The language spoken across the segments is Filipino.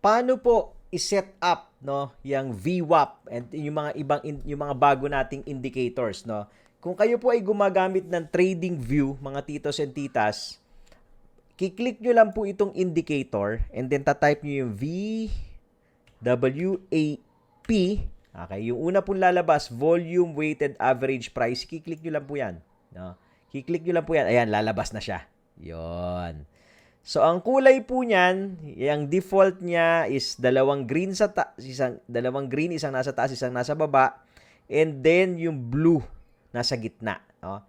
paano po i-set up, no, yung VWAP and yung mga bago nating indicators, no? Kung kayo po ay gumagamit ng Trading View, mga titos and titas, kiklik nyo lang po itong indicator and then tatype nyo yung VWAP. Okay, yung una pong lalabas, volume weighted average price, kiklik nyo lang po yan, no? Kiklik nyo lang po yan. Ayan, lalabas na siya. Yon. So, ang kulay po niyan, yung default niya is dalawang green, isang nasa taas, isang nasa baba, and then yung blue nasa gitna. No?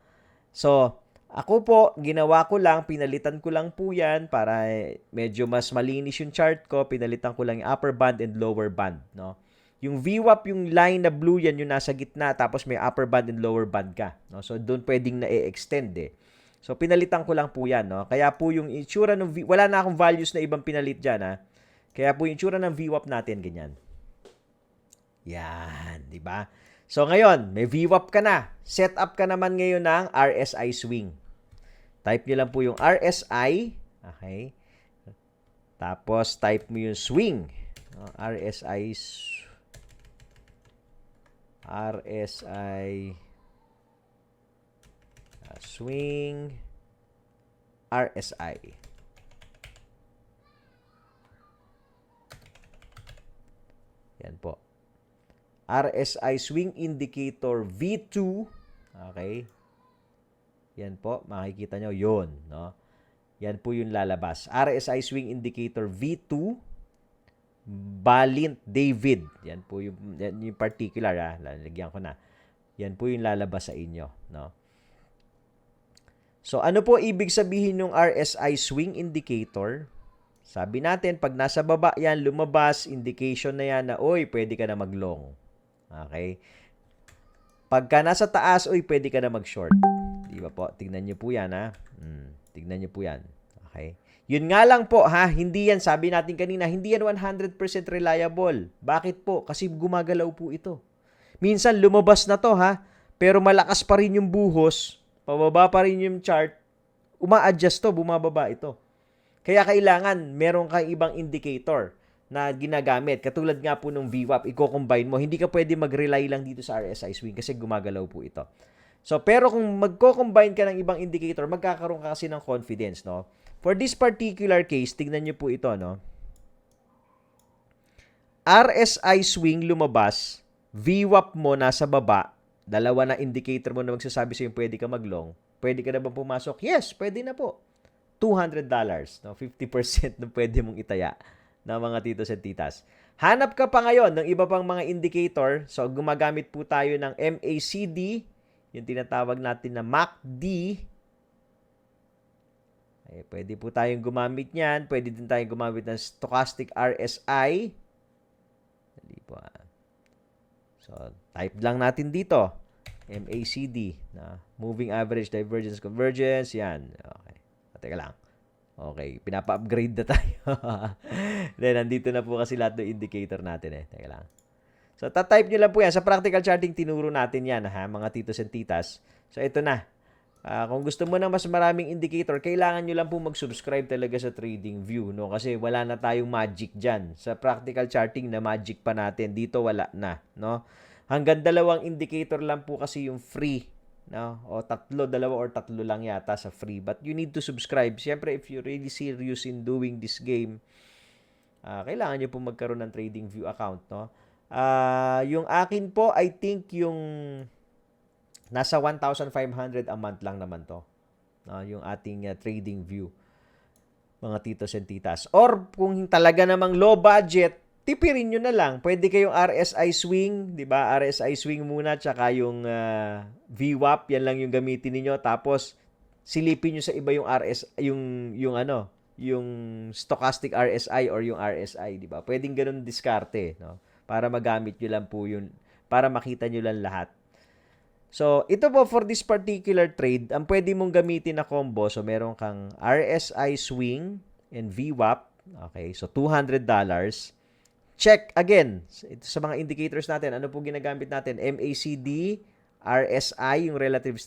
So, ako po, ginawa ko lang, pinalitan ko lang po yan para medyo mas malinis yung chart ko. Pinalitan ko lang yung upper band and lower band. No? Yung VWAP, yung line na blue yan, yung nasa gitna, tapos may upper band and lower band ka. No? So, doon pwedeng na-extend eh. So, pinalitan ko lang po yan. No? Kaya po yung itsura ng wala na akong values na ibang pinalit dyan. Ha? Kaya po yung itsura ng VWAP natin, ganyan. Yan, di ba? So, ngayon, may VWAP ka na. Set up ka naman ngayon ng RSI swing. Type nyo lang po yung RSI. Okay. Tapos, type mo yung swing. RSI swing RSI. Yan po. RSI swing indicator V2. Okay. Yan po, makikita nyo yun, no? Yan po yung lalabas. RSI swing indicator V2 Balint David. Yan po yung particular, ha. Lalagyan ko na. Yan po yung lalabas sa inyo, no? So, ano po ibig sabihin ng RSI swing indicator? Sabi natin, pag nasa baba yan, lumabas, indication na yan na, oy, pwede ka na mag-long. Okay? Pagka nasa taas, oy, pwede ka na mag-short. Di ba po? Tignan nyo po yan, ha? Tignan nyo po yan. Okay? Yun nga lang po, ha? Hindi yan, sabi natin kanina, hindi yan 100% reliable. Bakit po? Kasi gumagalaw po ito. Minsan, lumabas na to, ha? Pero malakas pa rin yung buhos, pababa pa rin yung chart, uma-adjust to, bumababa ito. Kaya kailangan meron kang ibang indicator na ginagamit. Katulad nga po ng VWAP, i-combine mo. Hindi ka pwede mag-rely lang dito sa RSI swing kasi gumagalaw po ito. So, pero kung magko-combine ka ng ibang indicator, magkakaroon ka kasi ng confidence, no? For this particular case, tignan nyo po ito, no? RSI swing lumabas, VWAP mo nasa baba, dalawa na indicator mo na magsasabi sa'yo pwede ka mag-long. Pwede ka na ba pumasok? Yes, pwede na po. $200, no? 50% na pwede mong itaya ng mga titos at titas. Hanap ka pa ngayon ng iba pang mga indicator. So, gumagamit po tayo ng MACD, yung tinatawag natin na MACD. Ay, pwede po tayong gumamit niyan. Pwede din tayong gumamit ng Stochastic RSI. Dali po. So, type lang natin dito. MACD. Na Moving Average, Divergence, Convergence. Yan. Okay. Teka lang. Okay. Pinapa-upgrade na tayo. Then, nandito na po kasi lahat ng indicator natin eh. Teka lang. So, tatype nyo lang po yan. Sa practical charting, tinuro natin yan, ha, mga titos and titas. So, ito na. Kung gusto mo ng mas maraming indicator, kailangan nyo lang po mag-subscribe talaga sa TradingView, no? Kasi wala na tayong magic dyan. Sa practical charting na magic pa natin, dito wala na, no? Hanggang 2 indicator lang po kasi yung free, no? O dalawa or tatlo lang yata sa free. But you need to subscribe. Siyempre, if you're really serious in doing this game, kailangan nyo po magkaroon ng TradingView account, no? Yung akin po, I think yung nasa 1,500 a month lang naman to. Yung ating TradingView, mga titos and titas. Or kung talaga namang low budget, tipirin nyo na lang. Pwede kayong RSI swing, di ba? RSI swing muna, tsaka yung VWAP, yan lang yung gamitin niyo. Tapos, silipin nyo sa iba yung yung stochastic RSI or yung RSI, di ba? Pwedeng ganun diskarte, no? Para magamit nyo lang po yun, para makita nyo lang lahat. So, ito po for this particular trade, ang pwede mong gamitin na combo, so meron kang RSI swing and VWAP, okay, so $200. Check again, ito sa mga indicators natin, ano po ginagamit natin? MACD, RSI, yung Relative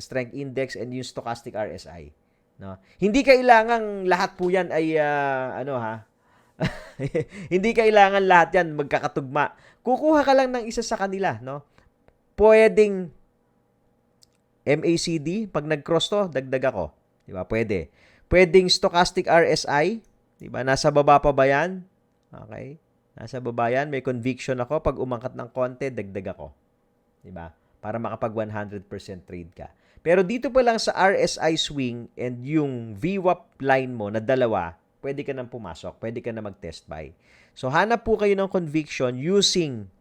Strength Index, and yung Stochastic RSI. No? Hindi kailangang lahat po yan ay, Hindi kailangan lahat yan magkakatugma. Kukuha ka lang ng isa sa kanila, no? Pwedeng MACD, pag nag-cross to, dagdag ako. Di ba? Pwede. Pwedeng stochastic RSI, di ba? Nasa baba pa ba yan? Okay. Nasa baba yan. May conviction ako. Pag umangat ng konti, dagdag ako. Di ba? Para makapag 100% trade ka. Pero dito pa lang sa RSI swing and yung VWAP line mo na dalawa, pwede ka nang pumasok. Pwede ka na mag-test buy. So, hanap po kayo ng conviction using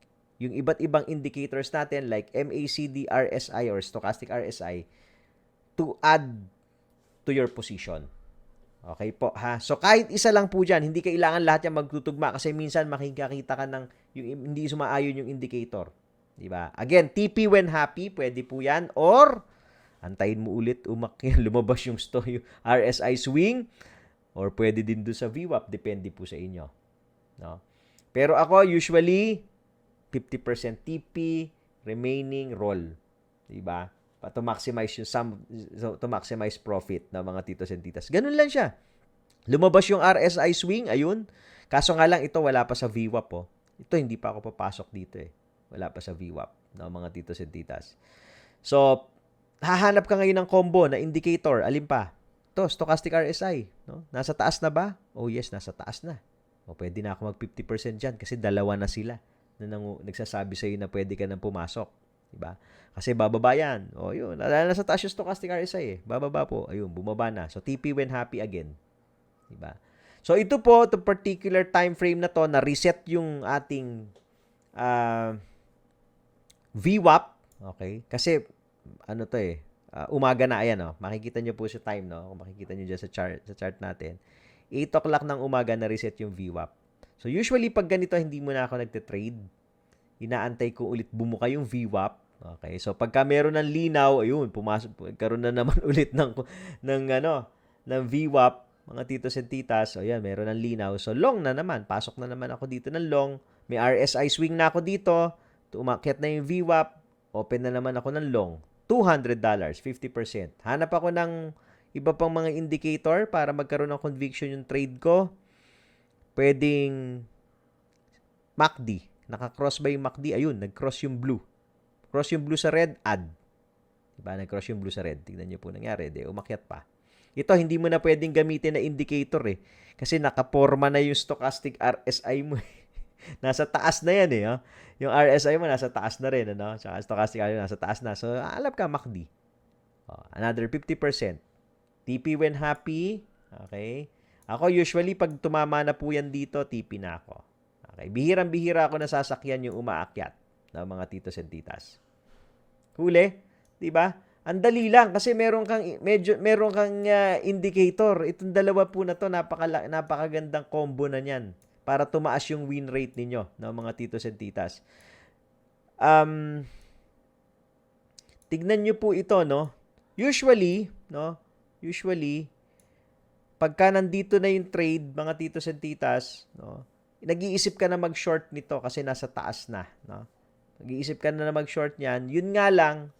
yung iba't ibang indicators natin like MACD, RSI, or stochastic RSI to add to your position. Okay po, ha? So, kahit isa lang po dyan, hindi kailangan lahat yan magtutugma kasi minsan makikita ka ng yung hindi sumaayon yung indicator. Diba? Again, TP when happy, pwede po yan. Or, antayin mo ulit, lumabas yung RSI swing. Or pwede din doon sa VWAP, depende po sa inyo. No? Pero ako, usually, 50% TP, remaining roll. Diba? To maximize yung to maximize profit ng mga titos and titas. Ganun lang siya. Lumabas yung RSI swing, ayun. Kaso nga lang, ito wala pa sa VWAP, oh. Ito, hindi pa ako papasok dito, eh. Wala pa sa VWAP ng mga titos and titas. So, hahanap ka ngayon ng combo na indicator. Alin pa? Ito, stochastic RSI. No? Nasa taas na ba? Oh yes, nasa taas na. O, pwede na ako mag 50% dyan kasi dalawa na sila na nagsasabi sa'yo na pwede ka nang pumasok. Diba? Kasi bababa yan. O, yun. Nasa taas yung stochastic RSI, eh. Bababa po. Ayun, bumaba na. So, TP when happy again. Diba? So, ito po, the particular time frame na to, na-reset yung ating VWAP. Okay? Kasi, ano to eh, umaga na, ayan, oh. Makikita nyo po sa time, no? Kung makikita nyo dyan sa chart natin. 8 o'clock ng umaga na-reset yung VWAP. So, usually, pag ganito, hindi mo na ako nagte-trade. Inaantay ko ulit bumuka yung VWAP. Okay? So, pagka meron ng linaw, ayun, pumasok, karoon na naman ulit ng VWAP, mga titos and titas. So, ayan, meron ng linaw. So, long na naman. Pasok na naman ako dito ng long. May RSI swing na ako dito. Umakyat na yung VWAP. Open na naman ako ng long. $200, 50%. Hanap ako ng iba pang mga indicator para magkaroon ng conviction yung trade ko. Pwedeng MACD. Naka-cross ba yung MACD? Ayun, nag-cross yung blue. Cross yung blue sa red, add. Diba? Nag-cross yung blue sa red. Tingnan nyo po nangyari. Umakyat pa. Ito, hindi mo na pwedeng gamitin na indicator eh. Kasi nakaporma na yung stochastic RSI mo. Nasa taas na yan eh. Oh? Yung RSI mo nasa taas na rin. Ano? Tsaka stochastic RSI nasa taas na. So, alam ka, MACD. Another 50%. TP when happy. Okay. Ako, usually, pag tumama na po yan dito, TP na ako. Okay. Bihirang-bihira ako nasasakyan yung umaakyat ng mga titos and titas. Huli. Diba? Ang dali lang kasi meron kang indicator. Itong dalawa po na to, napakagandang combo na niyan para tumaas yung win rate ninyo ng mga titos and titas. Tignan niyo po ito, no? Usually, pagka nandito na yung trade, mga titos and titas, no? Nag-iisip ka na mag-short nito kasi nasa taas na, no? Nag-iisip ka na mag-short niyan. Yun nga lang,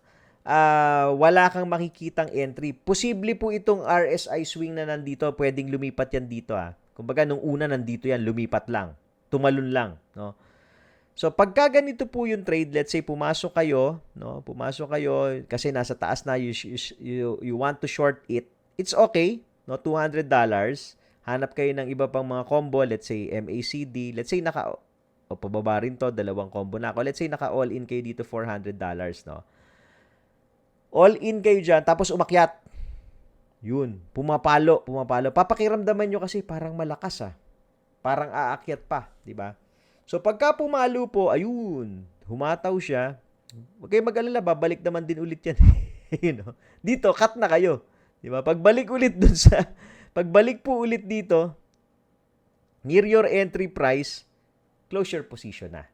wala kang makikitang entry. Posible po itong RSI swing na nandito, pwedeng lumipat yan dito. Kumbaga, nung una nandito yan, lumipat lang. Tumalon lang. No? So, pagka ganito po yung trade, let's say, pumasok kayo, kasi nasa taas na, you want to short it, it's okay, no? $200. Hanap kayo ng iba pang mga combo, let's say, MACD, let's say, pababa rin to, dalawang combo na ako. Let's say, naka-all-in kayo dito, $400, no? All-in kayo dyan, tapos umakyat. Yun, pumapalo. Papakiramdaman nyo kasi parang malakas, Parang aakyat pa, di ba? So, pagka pumalo po, ayun, humataw siya. Huwag kayong mag-alala, babalik naman din ulit yan. You know? Dito, cut na kayo. Di ba? Pagbalik po ulit dito, near your entry price, close your position na.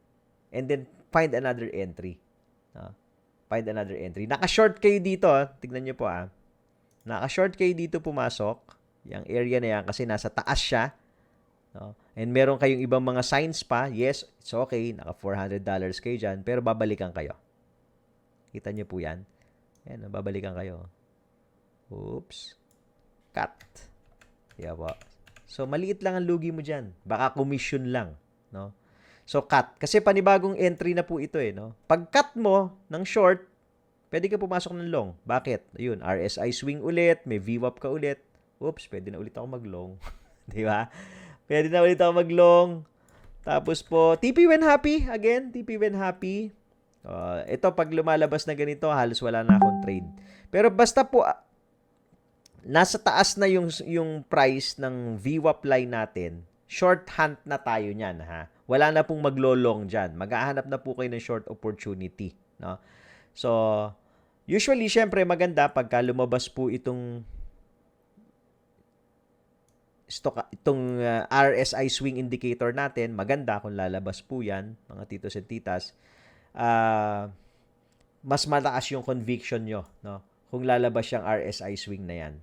And then, find another entry. Find another entry. Naka-short kayo dito, tignan nyo po, Naka-short kayo dito pumasok. Yung area na yan kasi nasa taas siya. No? And meron kayong ibang mga signs pa. Yes, it's okay. Naka $400 kayo dyan. Pero babalikan kayo. Kita nyo po yan. Yan, babalikan kayo. Oops. Cut. Yan po. So, maliit lang ang lugi mo dyan. Baka commission lang, no? So, cut. Kasi panibagong entry na po ito, eh, no? Pag cut mo ng short, pwede ka pumasok ng long. Bakit? Ayun, RSI swing ulit, may VWAP ka ulit. Oops, pwede na ulit ako mag-long. Di ba? Pwede na ulit ako mag-long. Tapos po, TP when happy. Again, TP when happy. Ito, pag lumalabas na ganito, halos wala na akong trade. Pero basta po, nasa taas na yung price ng VWAP line natin, short hunt na tayo niyan, ha? Wala na pong maglo-long dyan. Maghahanap na po kayo ng short opportunity, no? So, usually, syempre, maganda pagka lumabas po itong RSI swing indicator natin, maganda kung lalabas po yan, mga titos and titas. Mas malakas yung conviction nyo, no? Kung lalabas yung RSI swing na yan,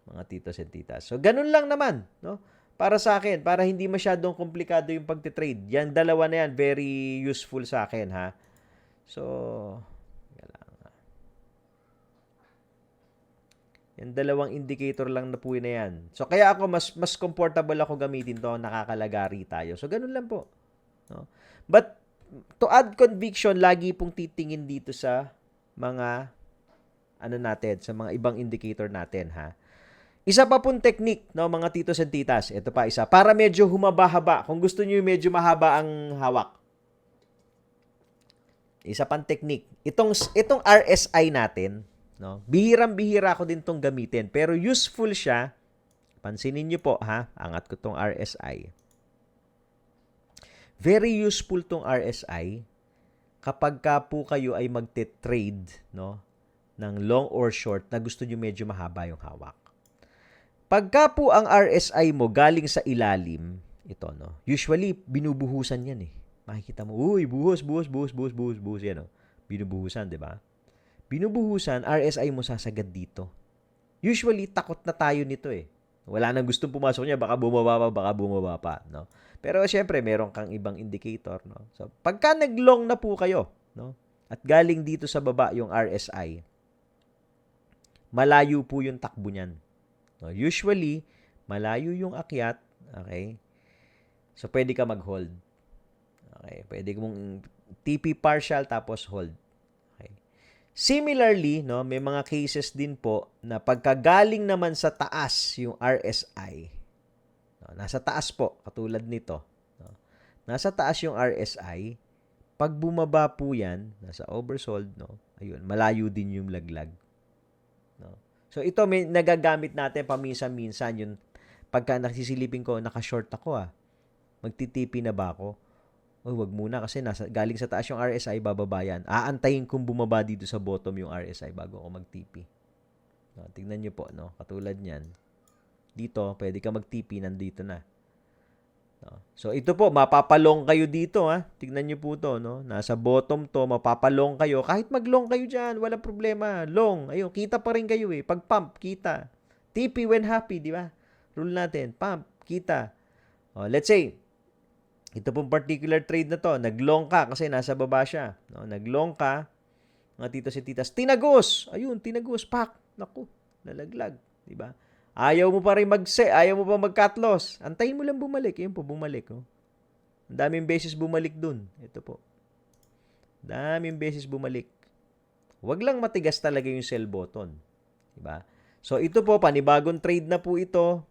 mga titos and titas. So, ganun lang naman, no? Para sa akin, para hindi masyadong komplikado yung pagtitrade. Yan, dalawa na yan, very useful sa akin, ha? So, yan, dalawang indicator lang na po na yan. So, kaya ako, mas comfortable ako gamitin to, nakakalagari tayo. So, ganun lang po, no? But, to add conviction, lagi pong titingin dito sa mga, sa mga ibang indicator natin, ha? Isa pa pong technique, no, mga titos and titas. Ito pa isa. Para medyo humaba-haba. Kung gusto niyo medyo mahaba ang hawak. Isa pang technique. Itong RSI natin, no, bihirang-bihira ko din tong gamitin. Pero useful siya. Pansinin niyo po, ha. Angat ko tong RSI. Very useful tong RSI kapag ka po kayo ay magte-trade, no, ng long or short na gusto niyo medyo mahaba yung hawak. Pagka po ang RSI mo galing sa ilalim, ito, no, usually, binubuhusan yan, eh. Makikita mo, uy, buhos, yan, no. Binubuhusan, di ba? Binubuhusan, RSI mo sasagad dito. Usually, takot na tayo nito, eh. Wala nang gustong pumasok niya, baka bumaba pa, no? Pero, syempre, meron kang ibang indicator, no? So, pagka nag-long na po kayo, no, at galing dito sa baba yung RSI, malayo po yung takbo niyan. No, usually, malayo yung akyat, okay? So, pwede ka mag-hold. Okay, pwede mong TP partial tapos hold. Okay. Similarly, no, may mga cases din po na pagkagaling naman sa taas yung RSI, no, nasa taas po, katulad nito. No, nasa taas yung RSI, pag bumaba po yan, nasa oversold, no, ayun, malayo din yung laglag. No. So, ito may nagagamit natin paminsan-minsan yun. Pagka nasisilipin ko, naka-short ako, magtitipi na ba ako? Wag muna kasi galing sa taas yung RSI, bababa yan. Aantayin kung bumaba dito sa bottom yung RSI bago ako mag-TP. No, tingnan nyo po, no? Katulad niyan. Dito, pwede ka mag-TP, nandito na. No? So, ito po, mapapalong kayo dito, ha? Tingnan nyo po to, no? Nasa bottom to, mapapalong kayo. Kahit mag-long kayo dyan, walang problema. Long, ayun, kita pa rin kayo, eh. Pag-pump, kita. TP when happy, di ba? Rule natin, pump, kita. Let's say, ito pong particular trade na to, nag-long ka kasi nasa baba siya. No? Nag-long ka, mga titos at titas, tinagos. Ayun, tinagos, pak. Naku, nalaglag, di ba? Ayaw mo pa rin ayaw mo pa mag-cut loss. Antayin mo lang bumalik. Ayun po, bumalik. Oh. Ang daming beses bumalik dun. Ito po. Daming beses bumalik. Huwag lang matigas talaga yung sell button. Diba? So, ito po, panibagong trade na po ito.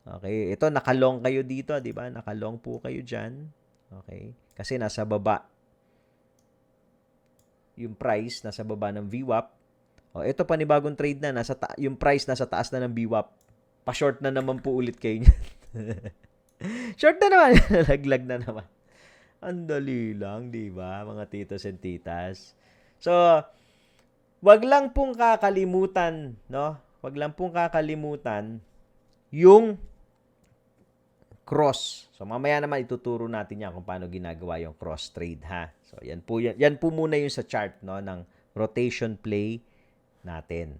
Okay, ito, nakalong kayo dito, diba? Nakalong po kayo dyan. Okay, kasi nasa baba. Yung price, nasa baba ng VWAP. Ito panibagong trade na, yung price nasa taas na ng VWAP. Pa-short na naman po ulit kayo niyan. Short na naman. Laglag na naman. Ang dali lang, di ba, mga titos and titas? So, wag lang pong kakalimutan, no? Wag lang pong kakalimutan yung cross. So, mamaya naman ituturo natin yan kung paano ginagawa yung cross trade, ha? So, yan po muna yung sa chart, no, ng rotation play natin.